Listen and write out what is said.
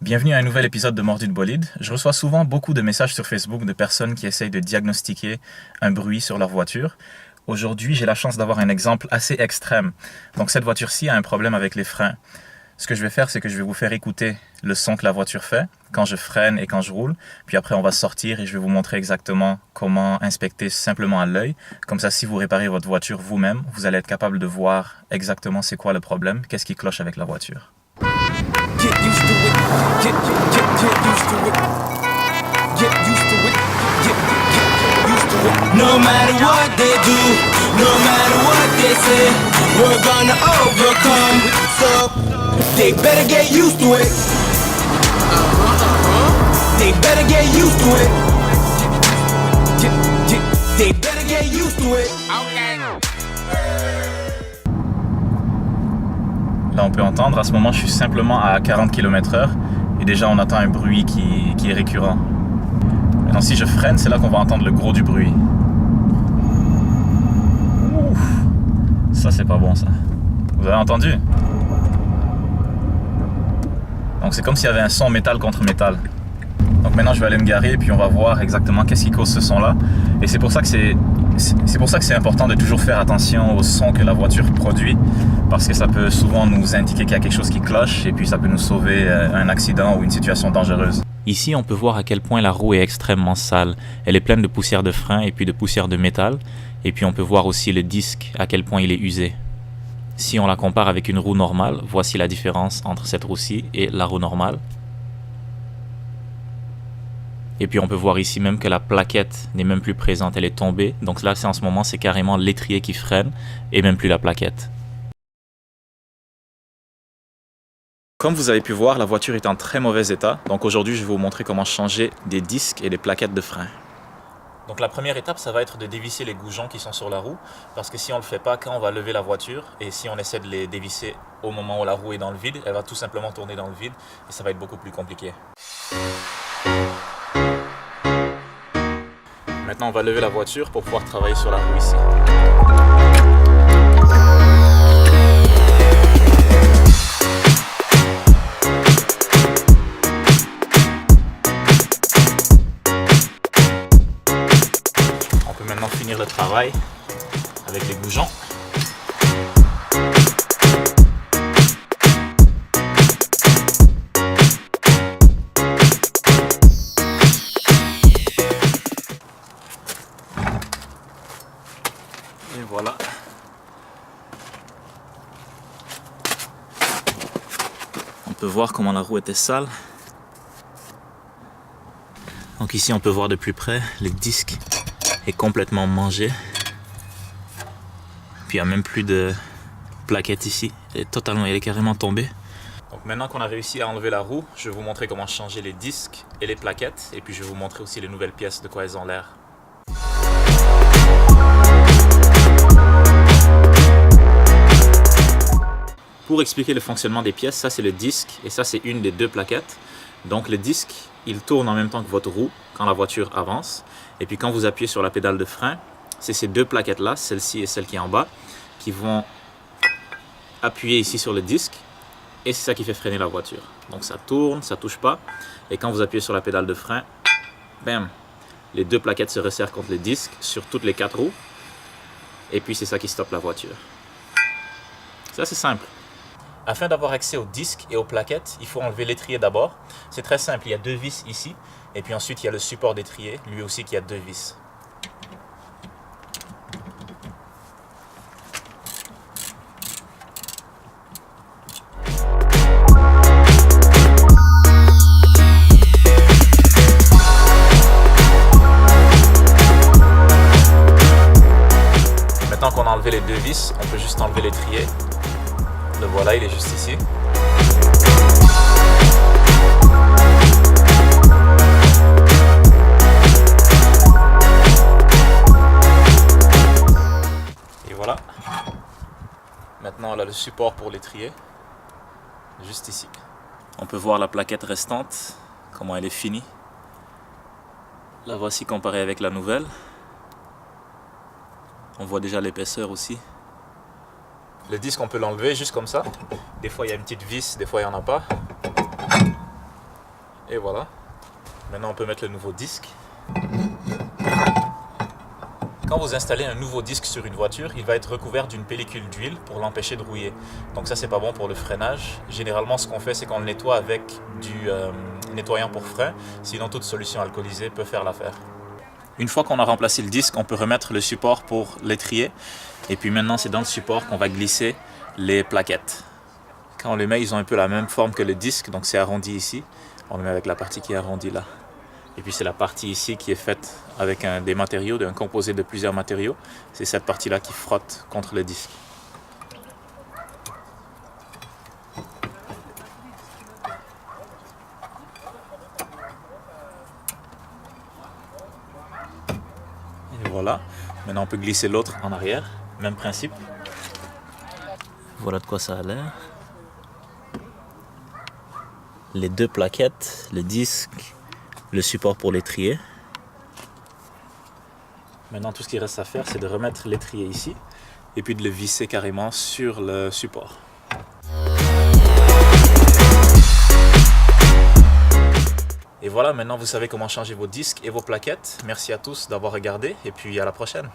Bienvenue à un nouvel épisode de Mordu de bolide. Je reçois souvent beaucoup de messages sur Facebook de personnes qui essayent de diagnostiquer un bruit sur leur voiture. Aujourd'hui, j'ai la chance d'avoir un exemple assez extrême. Donc cette voiture-ci a un problème avec les freins. Ce que je vais faire, c'est que je vais vous faire écouter le son que la voiture fait quand je freine et quand je roule. Puis après, on va sortir et je vais vous montrer exactement comment inspecter simplement à l'œil. Comme ça, si vous réparez votre voiture vous-même, vous allez être capable de voir exactement c'est quoi le problème, qu'est-ce qui cloche avec la voiture. Get used to it. Get used to it. Get used to it. Get used to it. No matter what they do, no matter what they say, we're gonna overcome. So they better get used to it. They better get used to it. They better get used to it. Là, on peut entendre, à ce moment, je suis simplement à 40 km/h et déjà on entend un bruit qui est récurrent. Maintenant, si je freine, c'est là qu'on va entendre le gros du bruit. Ouf, ça, c'est pas bon, ça. Vous avez entendu? Donc, c'est comme s'il y avait un son métal contre métal. Donc maintenant, je vais aller me garer et puis on va voir exactement qu'est-ce qui cause ce son-là. Et c'est pour ça que c'est important de toujours faire attention au son que la voiture produit, parce que ça peut souvent nous indiquer qu'il y a quelque chose qui cloche et puis ça peut nous sauver un accident ou une situation dangereuse. Ici, on peut voir à quel point la roue est extrêmement sale. Elle est pleine de poussière de frein et puis de poussière de métal. Et puis on peut voir aussi le disque, à quel point il est usé. Si on la compare avec une roue normale, voici la différence entre cette roue-ci et la roue normale. Et puis on peut voir ici même que la plaquette n'est même plus présente, elle est tombée. Donc là, en ce moment, c'est carrément l'étrier qui freine et même plus la plaquette. Comme vous avez pu voir, la voiture est en très mauvais état. Donc aujourd'hui, je vais vous montrer comment changer des disques et des plaquettes de frein. Donc la première étape, ça va être de dévisser les goujons qui sont sur la roue. Parce que si on ne le fait pas, quand on va lever la voiture, et si on essaie de les dévisser au moment où la roue est dans le vide, elle va tout simplement tourner dans le vide et ça va être beaucoup plus compliqué. Maintenant, on va lever la voiture pour pouvoir travailler sur la roue ici. On peut maintenant finir le travail avec les goujons. Et voilà. On peut voir comment la roue était sale. Donc ici on peut voir de plus près, le disque est complètement mangé. Puis il n'y a même plus de plaquette ici. Elle est carrément tombée. Donc maintenant qu'on a réussi à enlever la roue, je vais vous montrer comment changer les disques et les plaquettes. Et puis je vais vous montrer aussi les nouvelles pièces, de quoi elles ont l'air. Pour expliquer le fonctionnement des pièces, ça c'est le disque et ça c'est une des deux plaquettes. Donc le disque, il tourne en même temps que votre roue quand la voiture avance. Et puis quand vous appuyez sur la pédale de frein, c'est ces deux plaquettes-là, celle-ci et celle qui est en bas, qui vont appuyer ici sur le disque. Et c'est ça qui fait freiner la voiture. Donc ça tourne, ça touche pas. Et quand vous appuyez sur la pédale de frein, bam, les deux plaquettes se resserrent contre le disque sur toutes les quatre roues. Et puis c'est ça qui stoppe la voiture. C'est assez simple. Afin d'avoir accès aux disques et aux plaquettes, il faut enlever l'étrier d'abord. C'est très simple, il y a deux vis ici. Et puis ensuite, il y a le support d'étrier, lui aussi qui a deux vis. Maintenant qu'on a enlevé les deux vis, on peut juste enlever l'étrier. Le voilà, il est juste ici. Et voilà. Maintenant, on a le support pour l'étrier. Juste ici. On peut voir la plaquette restante, comment elle est finie. La voici comparée avec la nouvelle. On voit déjà l'épaisseur aussi. Le disque, on peut l'enlever juste comme ça. Des fois, il y a une petite vis, des fois, il n'y en a pas. Et voilà. Maintenant on peut mettre le nouveau disque. Quand vous installez un nouveau disque sur une voiture, il va être recouvert d'une pellicule d'huile pour l'empêcher de rouiller. Donc ça c'est pas bon pour le freinage. Généralement ce qu'on fait c'est qu'on le nettoie avec du nettoyant pour frein. Sinon toute solution alcoolisée peut faire l'affaire. Une fois qu'on a remplacé le disque, on peut remettre le support pour l'étrier. Et puis maintenant c'est dans le support qu'on va glisser les plaquettes. Quand on les met, ils ont un peu la même forme que le disque, donc c'est arrondi ici. On le met avec la partie qui est arrondie là. Et puis c'est la partie ici qui est faite avec des matériaux, un composé de plusieurs matériaux. C'est cette partie-là qui frotte contre le disque. Et voilà. Maintenant on peut glisser l'autre en arrière. Même principe. Voilà de quoi ça a l'air. Les deux plaquettes, le disque, le support pour l'étrier. Maintenant, tout ce qu'il reste à faire, c'est de remettre l'étrier ici et puis de le visser carrément sur le support. Et voilà, maintenant vous savez comment changer vos disques et vos plaquettes. Merci à tous d'avoir regardé et puis à la prochaine.